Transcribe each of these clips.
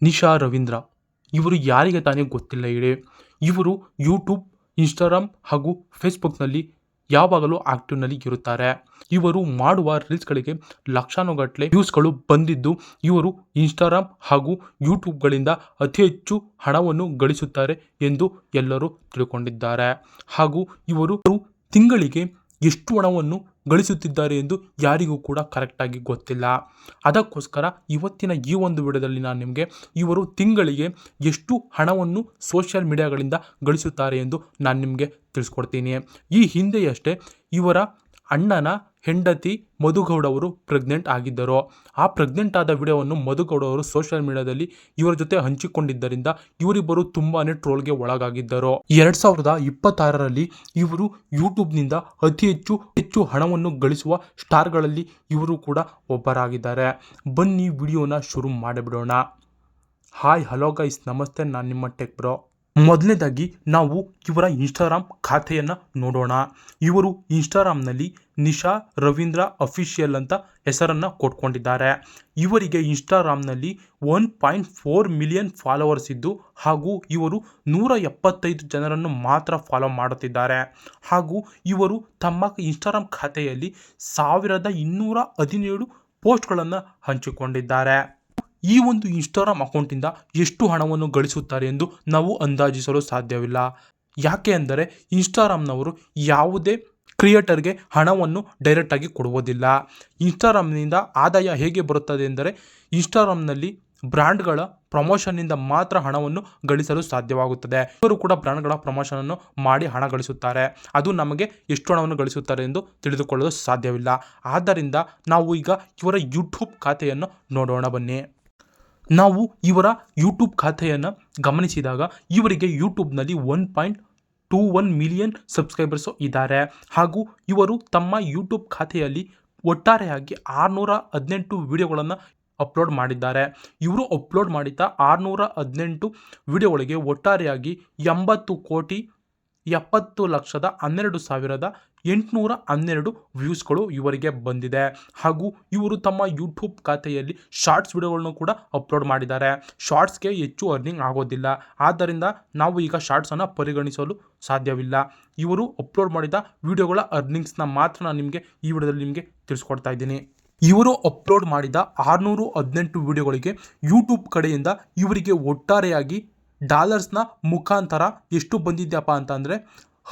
ನಿಶಾ ರವೀಂದ್ರ ಇವರು ಯಾರಿಗೆ ತಾನೇ ಗೊತ್ತಿಲ್ಲ ಹೇಳಿ. ಇವರು ಯೂಟ್ಯೂಬ್, ಇನ್ಸ್ಟಾಗ್ರಾಮ್ ಹಾಗೂ ಫೇಸ್ಬುಕ್ನಲ್ಲಿ ಯಾವಾಗಲೂ ಆಕ್ಟಿವ್ನಲ್ಲಿ ಇರುತ್ತಾರೆ. ಇವರು ಮಾಡುವ ರೀಲ್ಸ್ಗಳಿಗೆ ಲಕ್ಷಾನುಗಟ್ಟಲೆ ವ್ಯೂಸ್ಗಳು ಬಂದಿದ್ದು, ಇವರು ಇನ್ಸ್ಟಾಗ್ರಾಮ್ ಹಾಗೂ ಯೂಟ್ಯೂಬ್ಗಳಿಂದ ಅತಿ ಹೆಚ್ಚು ಹಣವನ್ನು ಗಳಿಸುತ್ತಾರೆ ಎಂದು ಎಲ್ಲರೂ ತಿಳ್ಕೊಂಡಿದ್ದಾರೆ. ಹಾಗೂ ಇವರು ತಿಂಗಳಿಗೆ ಎಷ್ಟು ಹಣವನ್ನು ಗಳಿಸುತ್ತಿದ್ದಾರೆ ಎಂದು ಯಾರಿಗೂ ಕೂಡ ಕರೆಕ್ಟಾಗಿ ಗೊತ್ತಿಲ್ಲ. ಅದಕ್ಕೋಸ್ಕರ ಇವತ್ತಿನ ಈ ಒಂದು ವಿಡಿಯೋದಲ್ಲಿ ನಾನು ನಿಮಗೆ ಇವರು ತಿಂಗಳಿಗೆ ಎಷ್ಟು ಹಣವನ್ನು ಸೋಷಿಯಲ್ ಮೀಡಿಯಾಗಳಿಂದ ಗಳಿಸುತ್ತಾರೆ ಎಂದು ನಾನು ನಿಮಗೆ ತಿಳಿಸ್ಕೊಡ್ತೀನಿ. ಈ ಹಿಂದೆಯಷ್ಟೇ ಇವರ ಅಣ್ಣನ ಹೆಂಡತಿ ಮಧುಗೌಡ ಅವರು ಪ್ರೆಗ್ನೆಂಟ್ ಆಗಿದ್ದರು. ಆ ಪ್ರೆಗ್ನೆಂಟ್ ಆದ ವಿಡಿಯೋವನ್ನು ಮಧುಗೌಡ ಅವರು ಸೋಷಿಯಲ್ ಮೀಡಿಯಾದಲ್ಲಿ ಇವರ ಜೊತೆ ಹಂಚಿಕೊಂಡಿದ್ದರಿಂದ ಇವರಿಬ್ಬರು ತುಂಬಾನೇ ಟ್ರೋಲ್ಗೆ ಒಳಗಾಗಿದ್ದರು. 2026ರಲ್ಲಿ ಇವರು ಯೂಟ್ಯೂಬ್ನಿಂದ ಅತಿ ಹೆಚ್ಚು ಹಣವನ್ನು ಗಳಿಸುವ ಸ್ಟಾರ್ಗಳಲ್ಲಿ ಇವರು ಕೂಡ ಒಬ್ಬರಾಗಿದ್ದಾರೆ. ಬನ್ನಿ ವಿಡಿಯೋನ ಶುರು ಮಾಡಿಬಿಡೋಣ. ಹಾಯ್ ಹಲೋ ಗೈಸ್, ನಮಸ್ತೆ, ನಾನು ನಿಮ್ಮ ಟೆಕ್ ಬ್ರೋ. ಮೊದಲನೇದಾಗಿ ನಾವು ಇವರ ಇನ್ಸ್ಟಾಗ್ರಾಮ್ ಖಾತೆಯನ್ನು ನೋಡೋಣ. ಇವರು ಇನ್ಸ್ಟಾಗ್ರಾಮ್ನಲ್ಲಿ ನಿಶಾ ರವೀಂದ್ರ ಅಫಿಷಿಯಲ್ ಅಂತ ಹೆಸರನ್ನು ಕೊಟ್ಕೊಂಡಿದ್ದಾರೆ. ಇವರಿಗೆ ಇನ್ಸ್ಟಾಗ್ರಾಮ್ನಲ್ಲಿ 1.4 ಮಿಲಿಯನ್ ಫಾಲೋವರ್ಸ್ ಇದ್ದು, ಹಾಗೂ ಇವರು 175 ಜನರನ್ನು ಮಾತ್ರ ಫಾಲೋ ಮಾಡುತ್ತಿದ್ದಾರೆ. ಹಾಗೂ ಇವರು ತಮ್ಮ ಇನ್ಸ್ಟಾಗ್ರಾಮ್ ಖಾತೆಯಲ್ಲಿ 1217 ಪೋಸ್ಟ್ಗಳನ್ನು ಹಂಚಿಕೊಂಡಿದ್ದಾರೆ. ಈ ಒಂದು ಇನ್ಸ್ಟಾಗ್ರಾಮ್ ಅಕೌಂಟಿಂದ ಎಷ್ಟು ಹಣವನ್ನು ಗಳಿಸುತ್ತಾರೆ ಎಂದು ನಾವು ಅಂದಾಜಿಸಲು ಸಾಧ್ಯವಿಲ್ಲ. ಯಾಕೆ ಅಂದರೆ ಇನ್ಸ್ಟಾಗ್ರಾಮ್ನವರು ಯಾವುದೇ ಕ್ರಿಯೇಟರ್ಗೆ ಹಣವನ್ನು ಡೈರೆಕ್ಟಾಗಿ ಕೊಡುವುದಿಲ್ಲ. ಇನ್ಸ್ಟಾಗ್ರಾಮ್ನಿಂದ ಆದಾಯ ಹೇಗೆ ಬರುತ್ತದೆ ಎಂದರೆ ಇನ್ಸ್ಟಾಗ್ರಾಮ್ನಲ್ಲಿ ಬ್ರ್ಯಾಂಡ್ಗಳ ಪ್ರಮೋಷನ್ನಿಂದ ಮಾತ್ರ ಹಣವನ್ನು ಗಳಿಸಲು ಸಾಧ್ಯವಾಗುತ್ತದೆ. ಇವರು ಕೂಡ ಬ್ರ್ಯಾಂಡ್ಗಳ ಪ್ರಮೋಷನನ್ನು ಮಾಡಿ ಹಣ ಗಳಿಸುತ್ತಾರೆ. ಅದು ನಮಗೆ ಎಷ್ಟು ಹಣವನ್ನು ಗಳಿಸುತ್ತಾರೆ ಎಂದು ತಿಳಿದುಕೊಳ್ಳಲು ಸಾಧ್ಯವಿಲ್ಲ. ಆದ್ದರಿಂದ ನಾವು ಈಗ ಇವರ ಯೂಟ್ಯೂಬ್ ಖಾತೆಯನ್ನು ನೋಡೋಣ ಬನ್ನಿ. ನಾವು ಇವರ ಯೂಟ್ಯೂಬ್ ಖಾತೆಯನ್ನು ಗಮನಿಸಿದಾಗ ಇವರಿಗೆ ಯೂಟ್ಯೂಬ್ನಲ್ಲಿ 1.21 ಮಿಲಿಯನ್ ಸಬ್ಸ್ಕ್ರೈಬರ್ಸು ಇದ್ದಾರೆ. ಹಾಗೂ ಇವರು ತಮ್ಮ ಯೂಟ್ಯೂಬ್ ಖಾತೆಯಲ್ಲಿ ಒಟ್ಟಾರೆಯಾಗಿ 618 ವಿಡಿಯೋಗಳನ್ನು ಅಪ್ಲೋಡ್ ಮಾಡಿದ್ದಾರೆ. ಇವರು ಅಪ್ಲೋಡ್ ಮಾಡಿದ 618 ವಿಡಿಯೋಗಳಿಗೆ ಒಟ್ಟಾರೆಯಾಗಿ 80,70,12,812 ವ್ಯೂಸ್ಗಳು ಇವರಿಗೆ ಬಂದಿದೆ. ಹಾಗೂ ಇವರು ತಮ್ಮ ಯೂಟ್ಯೂಬ್ ಖಾತೆಯಲ್ಲಿ ಶಾರ್ಟ್ಸ್ ವಿಡಿಯೋಗಳನ್ನು ಕೂಡ ಅಪ್ಲೋಡ್ ಮಾಡಿದ್ದಾರೆ. ಶಾರ್ಟ್ಸ್ಗೆ ಹೆಚ್ಚು ಅರ್ನಿಂಗ್ ಆಗೋದಿಲ್ಲ, ಆದ್ದರಿಂದ ನಾವು ಈಗ ಶಾರ್ಟ್ಸನ್ನು ಪರಿಗಣಿಸಲು ಸಾಧ್ಯವಿಲ್ಲ. ಇವರು ಅಪ್ಲೋಡ್ ಮಾಡಿದ ವಿಡಿಯೋಗಳ ಅರ್ನಿಂಗ್ಸ್ನ ಮಾತ್ರ ನಾನು ನಿಮಗೆ ಈ ವಿಡಿಯೋದಲ್ಲಿ ನಿಮಗೆ ತಿಳಿಸ್ಕೊಡ್ತಾ ಇದ್ದೀನಿ. ಇವರು ಅಪ್ಲೋಡ್ ಮಾಡಿದ 618 ವಿಡಿಯೋಗಳಿಗೆ ಯೂಟ್ಯೂಬ್ ಕಡೆಯಿಂದ ಇವರಿಗೆ ಒಟ್ಟಾರೆಯಾಗಿ ಡಾಲರ್ಸ್ನ ಮುಖಾಂತರ ಎಷ್ಟು ಬಂದಿದೆಯಪ್ಪ ಅಂತಂದರೆ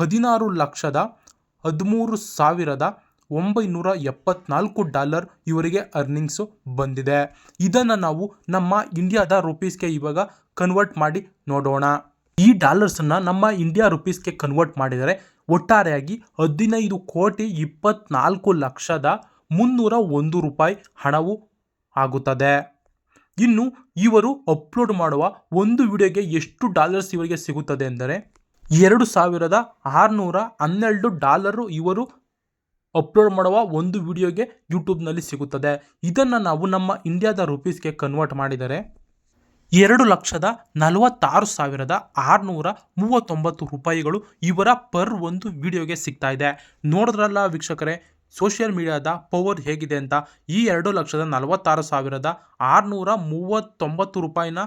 $16,13,974 ಇವರಿಗೆ ಅರ್ನಿಂಗ್ಸು ಬಂದಿದೆ. ಇದನ್ನು ನಾವು ನಮ್ಮ ಇಂಡಿಯಾದ ರುಪೀಸ್ಗೆ ಇವಾಗ ಕನ್ವರ್ಟ್ ಮಾಡಿ ನೋಡೋಣ. ಈ ಡಾಲರ್ಸನ್ನು ನಮ್ಮ ಇಂಡಿಯಾ ರುಪೀಸ್ಗೆ ಕನ್ವರ್ಟ್ ಮಾಡಿದರೆ ಒಟ್ಟಾರೆಯಾಗಿ 15,24,301 ರೂಪಾಯಿ ಹಣವು ಆಗುತ್ತದೆ. ಇನ್ನು ಇವರು ಅಪ್ಲೋಡ್ ಮಾಡುವ ಒಂದು ವಿಡಿಯೋಗೆ ಎಷ್ಟು ಡಾಲರ್ಸ್ ಇವರಿಗೆ ಸಿಗುತ್ತದೆ ಎಂದರೆ $2,612 ಇವರು ಅಪ್ಲೋಡ್ ಮಾಡುವ ಒಂದು ವಿಡಿಯೋಗೆ ಯೂಟ್ಯೂಬ್ನಲ್ಲಿ ಸಿಗುತ್ತದೆ. ಇದನ್ನು ನಾವು ನಮ್ಮ ಇಂಡಿಯಾದ ರುಪೀಸ್ಗೆ ಕನ್ವರ್ಟ್ ಮಾಡಿದರೆ 2,46,639 ರೂಪಾಯಿಗಳು ಇವರ ಪರ್ ಒಂದು ವಿಡಿಯೋಗೆ ಸಿಗ್ತಾ ಇದೆ. ನೋಡಿದ್ರಲ್ಲ ವೀಕ್ಷಕರೇ, ಸೋಷಿಯಲ್ ಮೀಡಿಯಾದ ಪವರ್ ಹೇಗಿದೆ ಅಂತ. ಈ 2,46,639 ರೂಪಾಯಿನ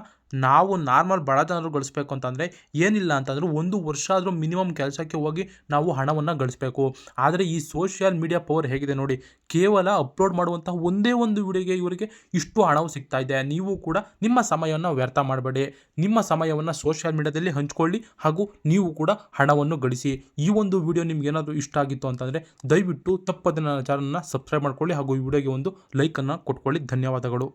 ನಾವು ನಾರ್ಮಲ್ ಬಡ ಜನರು ಗಳಿಸ್ಬೇಕು ಅಂತಂದರೆ ಏನಿಲ್ಲ ಅಂತಂದರೆ 1 ವರ್ಷ ಆದರೂ ಮಿನಿಮಮ್ ಕೆಲಸಕ್ಕೆ ಹೋಗಿ ನಾವು ಹಣವನ್ನು ಗಳಿಸಬೇಕು. ಆದರೆ ಈ ಸೋಷಿಯಲ್ ಮೀಡಿಯಾ ಪವರ್ ಹೇಗಿದೆ ನೋಡಿ, ಕೇವಲ ಅಪ್ಲೋಡ್ ಮಾಡುವಂತಹ ಒಂದೇ ಒಂದು ವಿಡಿಯೋಗೆ ಇವರಿಗೆ ಇಷ್ಟು ಹಣವು ಸಿಗ್ತಾ ಇದೆ. ನೀವು ಕೂಡ ನಿಮ್ಮ ಸಮಯವನ್ನು ವ್ಯರ್ಥ ಮಾಡಬೇಡಿ. ನಿಮ್ಮ ಸಮಯವನ್ನು ಸೋಷಿಯಲ್ ಮೀಡಿಯಾದಲ್ಲಿ ಹಂಚಿಕೊಳ್ಳಿ ಹಾಗೂ ನೀವು ಕೂಡ ಹಣವನ್ನು ಗಳಿಸಿ. ಈ ಒಂದು ವಿಡಿಯೋ ನಿಮ್ಗೆ ಏನಾದರೂ ಇಷ್ಟ ಆಗಿತ್ತು ಅಂತಂದರೆ ದಯವಿಟ್ಟು ತಪ್ಪದೆ ನನ್ನ ಚಾನಲ್ನ ಸಬ್ಸ್ಕ್ರೈಬ್ ಮಾಡ್ಕೊಳ್ಳಿ ಹಾಗೂ ಈ ವಿಡಿಯೋಗೆ ಒಂದು ಲೈಕನ್ನು ಕೊಟ್ಕೊಳ್ಳಿ. ಧನ್ಯವಾದಗಳು.